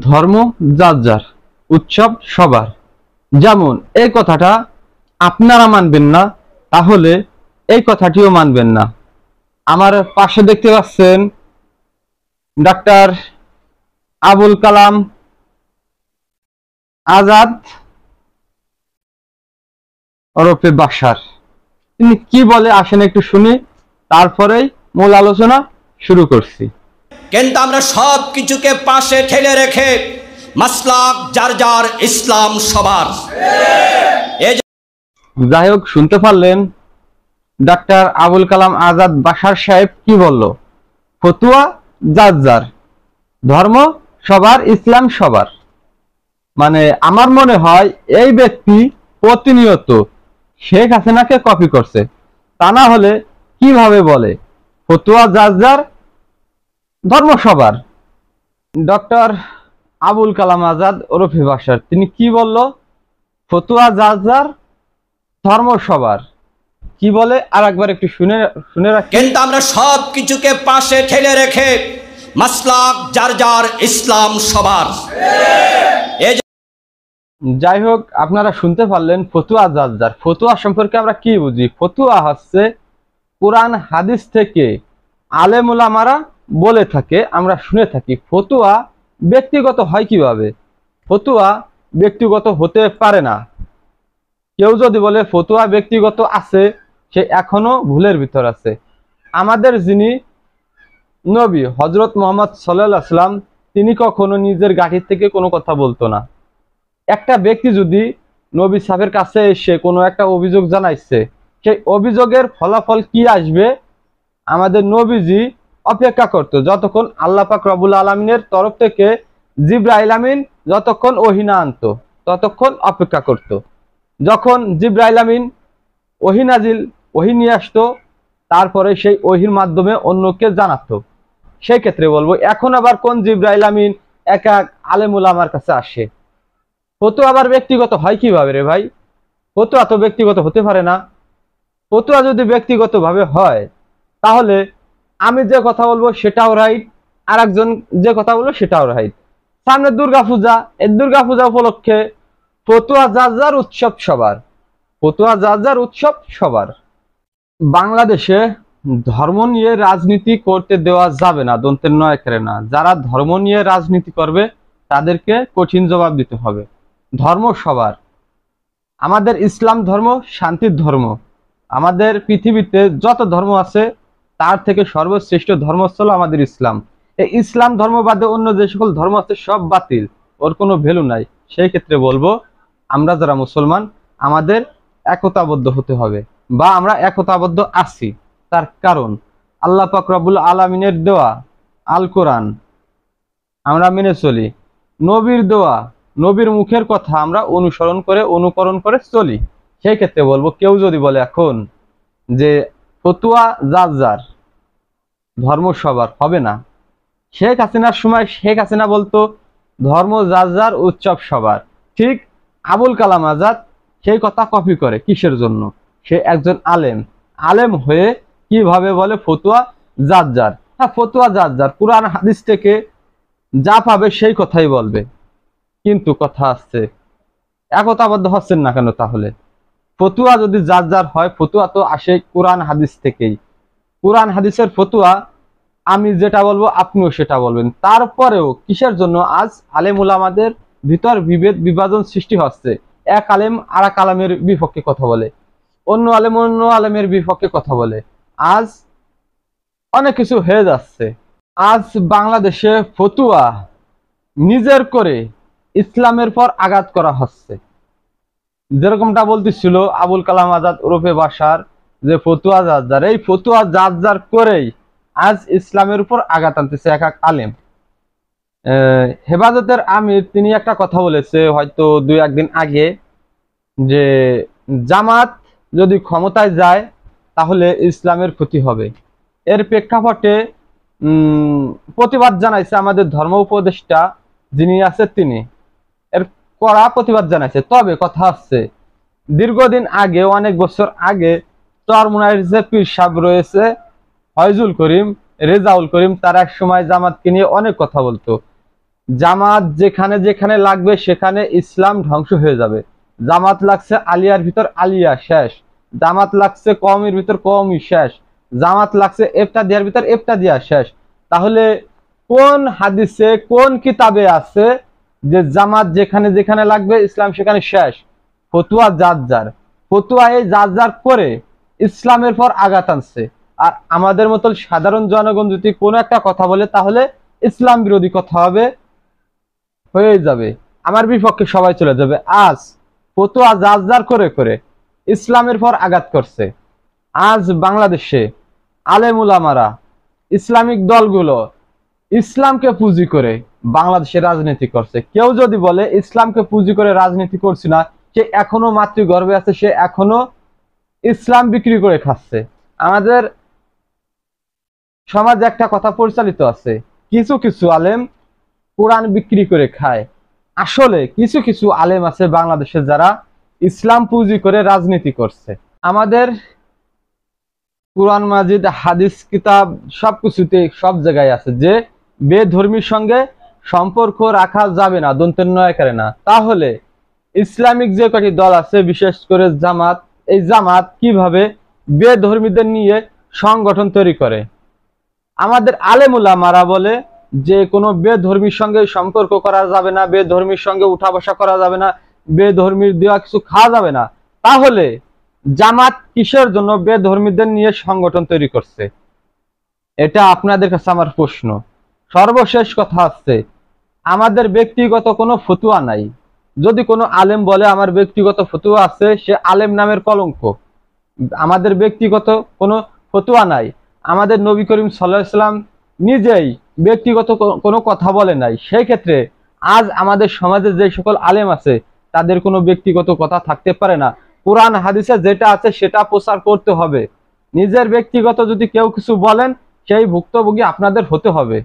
ধর্ম যার যার, উৎসব সবার। যেমন এই কথাটা আপনারা মানবেন না, তাহলে এই কথাটিও মানবেন না। আমার পাশে দেখতে পাচ্ছেন ডাক্তার আবুল কালাম আজাদ ওরফে বাশার। তিনি কি বলে আসেন একটু শুনি, তারপরেই মূল আলোচনা শুরু করছি। কিন্তু আমরা সব কিছুকে পাশে ঠেলে রেখে মাসলাক যার যার, ইসলাম সবার। যাই হোক, শুনতে পারলেন ডাক্তার আবুল কালাম আজাদ বাশার সাহেব কি বলল? ফতুয়া যার যার, ধর্ম সবার, ইসলাম সবার। মানে আমার মনে হয় এই ব্যক্তি প্রতিনিয়ত শেখ হাসিনাকে কপি করছে। তা না হলে কিভাবে বলে ফতুয়া যার যার, ধর্ম সবার? ডক্টর আবুল কালাম আজাদ ওরফে বাশার তিনি কি বলল? ফতুয়া যার যার, ধর্ম সবার। কি বলে আর একবার একটু শুনে রাখি। কিন্তু আমরা সব কিছুকে পাশে ঠেলে রেখে মাসলাক যার যার, ইসলাম সবার। যাই হোক, আপনারা শুনতে পারলেন ফতুয়া যার যার। ফতুয়া সম্পর্কে আমরা কি বুঝি? ফতুয়া হচ্ছে কোরআন হাদিস থেকে আলেম ওলামারা বলে থাকে, আমরা শুনে থাকি। ফতুয়া ব্যক্তিগত হয় কিভাবে? ফতুয়া ব্যক্তিগত হতে পারে না। কেউ যদি বলে ফতুয়া ব্যক্তিগত আছে, সে এখনো ভুলের ভিতর আছে। আমাদের যিনি নবী হযরত মুহাম্মদ সাল্লাল্লাহু আলাইহি ওয়াসাল্লাম, তিনি কখনো নিজের গাড়ির থেকে কোনো কথা বলতো না। একটা ব্যক্তি যদি নবী সাহেবের কাছে এসে কোনো একটা অভিযোগ জানাইছে, সেই অভিযোগের ফলাফল কি আসবে আমাদের নবীজি অপেক্ষা করতো, যতক্ষণ আল্লাহ পাক রব্বুল আলামিনের তরফ থেকে জিবরাইল আমিন যতক্ষণ ওহী না আনতো, ততক্ষণ অপেক্ষা করত। যখন জিবরাইল আমিন ওহী নাজিল, ওহী নিয়ে আসতো, তারপরে সেই ওহীর মাধ্যমে অন্যকে জানাতো। সেই ক্ষেত্রে বলবো, এখন আবার কোন জিবরাইল আমিন এক এক আলেম ওলামার কাছে আসে? ফতুয়া আবার ব্যক্তিগত হয় কিভাবে রে ভাই? ফতুয়া তো ব্যক্তিগত হতে পারে না। ফতুয়া যদি ব্যক্তিগত ভাবে হয়, তাহলে আমি যে কথা বলবো সেটাও রাইট, আর একজন যে কথা বলবো সেটাও রাইট। সামনে দুর্গাপূজা, এই দুর্গাপূজা উপলক্ষে ফতুয়া যার যার, উৎসব সবার। ফতুয়া যার যার, উৎসব সবার। বাংলাদেশে ধর্ম নিয়ে রাজনীতি করতে দেওয়া যাবে না, দন্তের নয় করে না। যারা ধর্ম নিয়ে রাজনীতি করবে তাদেরকে কঠিন জবাব দিতে হবে। ধর্ম সবার। আমাদের ইসলাম ধর্ম শান্তির ধর্ম। আমাদের পৃথিবীতে যত ধর্ম আছে তার থেকে সর্বশ্রেষ্ঠ ধর্ম হলো আমাদের ইসলাম। এই ইসলাম ধর্ম বাদে অন্য যে সকল ধর্ম আছে সব বাতিল, ওর কোনো ভ্যালু নাই। সেই ক্ষেত্রে বলবো, আমরা যারা মুসলমান আমাদের একতাবদ্ধ হতে হবে, বা আমরা একতাবদ্ধ আছি। তার কারণ আল্লাহ পাক রব্বুল আলামিনের দেওয়া আল কোরআন আমরা মেনে চলি, নবীর দেওয়া, নবীর মুখের কথা আমরা অনুসরণ করে অনুকরণ করে চলি। সেই ক্ষেত্রে বলবো, কেউ যদি বলে এখন যে ফতুয়া যার যার, ধর্ম সবার, হবে না। শেখ হাসিনার সময় শেখ হাসিনা বলতো ধর্ম যার যার, উৎসব সবার। ঠিক আবুল কালাম আজাদ সেই কথা কপি করে। কিসের জন্য? সে একজন আলেম। আলেম হয়ে কিভাবে বলে ফতুয়া যার যার? হ্যাঁ, ফতুয়া যার যার, কুরআন হাদিস থেকে যা পাবে সেই কথাই বলবে। কিন্তু কথা আছে, একতাবদ্ধ হচ্ছেন না কেন তাহলে? ফতুয়া যদি যার যার হয়, ফতুয়া তো আসে কোরআন হাদিস থেকেই। কোরআন হাদিসের ফতুয়া আমি যেটা বলবো আপনিও সেটা বলবেন। তারপরেও কিসের জন্য আজ আলেম উলামাদের ভিতর বিভেদ বিভাজন সৃষ্টি হচ্ছে? এক আলেম আর এক আলেমের বিপক্ষে কথা বলে, অন্য আলেম অন্য আলেমের বিপক্ষে কথা বলে। আজ অনেক কিছু হয়ে যাচ্ছে। আজ বাংলাদেশে ফতুয়া নিজের করে ইসলামের পর আঘাত করা হচ্ছে। যেরকমটা বলতেছিল আবুল কালাম আজাদ ওরফে বাশার, যে ফতুয়া যার যার, এই ফতুয়া যার যার করেই আজ ইসলামের উপর আঘাত আনতেছে এক এক আলেম। হেফাজতের আমির তিনি একটা কথা বলেছে হয়তো 2-1 দিন আগে, যে জামাত যদি ক্ষমতায় যায় তাহলে ইসলামের ক্ষতি হবে। এর প্রেক্ষাপটে প্রতিবাদ জানাইছে আমাদের ধর্ম উপদেষ্টা যিনি আছে, তিনি এর কড়া প্রতিবাদ জানাইছে। তবে কথা হচ্ছে, দীর্ঘদিন আগে, অনেক বছর আগে চরমুনাইয়ের যে পীর সাহেব রয়েছে ফয়জুল করিম, রেজাউল করিম, তারা এক সময় জামাতকে নিয়ে অনেক কথা বলতো। জামাত যেখানে যেখানে লাগবে সেখানে ইসলাম ধ্বংস হয়ে যাবে। জামাত লাগছে আলিয়ার ভিতর আলিয়া শেষ, জামাত লাগছে কওমের ভিতর কওমি শেষ, জামাত লাগছে ইবতাদিয়ার ভিতর ইবতাদিয়া শেষ। তাহলে কোন হাদিসে কোন কিতাবে আছে যে জামাত যেখানে যেখানে লাগবে ইসলাম সেখানে শেষ? ফতুয়া যার যার, ফতুয়া এই যার যার করে ইসলামের পর আঘাত আনছে। আর আমাদের মতো সাধারণ জনগণ যদি কোনো একটা কথা বলে তাহলে ইসলাম বিরোধী কথা হবে, হয়ে যাবে, আমার বিপক্ষে সবাই চলে যাবে। আজ ফতুয়া যার যার করে করে ইসলামের পর আঘাত করছে। আজ বাংলাদেশে আলেম উলামারা, ইসলামিক দলগুলো ইসলামকে পুঁজি করে বাংলাদেশে রাজনীতি করছে। কেউ যদি বলে ইসলামকে পুঁজি করে রাজনীতি করছি না, সে এখনো মাতৃগর্ভে আছে, সে এখনো ইসলাম বিক্রি করে খাচ্ছে। আমাদের সমাজে একটা কথা পরিচালিত আছে, কিছু কিছু আলেম কোরআন বিক্রি করে খায়। আসলে কিছু কিছু আলেম আছে বাংলাদেশে যারা ইসলাম পুঁজি করে রাজনীতি করছে। আমাদের কুরআন মাজিদ, হাদিস কিতাব সবকিছুতে সব জায়গায় আছে যে বেধর্মীর সঙ্গে সম্পর্ক রাখা যাবে না, দন্তের নয় করে না। তাহলে ইসলামিক যে কটি দল আছে, বিশেষ করে জামাত, এই জামাত কিভাবে বেধর্মীদের নিয়ে সংগঠন তৈরি করে? আমাদের আলেম উলামারা বলে যে কোনো বেধর্মীর সঙ্গে সম্পর্ক করা যাবে না, বেধর্মীর সঙ্গে উঠা বসা করা যাবে না, বেধর্মীর দেওয়া কিছু খাওয়া যাবে না। তাহলে জামাত কিসের জন্য বেধর্মীদের নিয়ে সংগঠন তৈরি করছে? এটা আপনাদের কাছে আমার প্রশ্ন। সর্বশেষ কথা হচ্ছে, আমাদের ব্যক্তিগত কোনো ফতুয়া নাই। যদি কোনো আলেম বলে আমার ব্যক্তিগত ফতুয়া আছে, সে আলেম নামের কলঙ্ক। আমাদের ব্যক্তিগত কোনো ফতুয়া নাই। আমাদের নবী করিম সাল্লাল্লাহু আলাইহি ওয়াসাল্লাম নিজেই ব্যক্তিগত কোনো কথা বলে নাই। সেই ক্ষেত্রে আজ আমাদের সমাজে যে সকল আলেম আছে তাদের কোনো ব্যক্তিগত কথা থাকতে পারে না। কোরআন হাদিসে যেটা আছে সেটা প্রচার করতে হবে। নিজের ব্যক্তিগত যদি কেউ কিছু বলেন, সেই ভুক্তভোগী আপনাদের হতে হবে।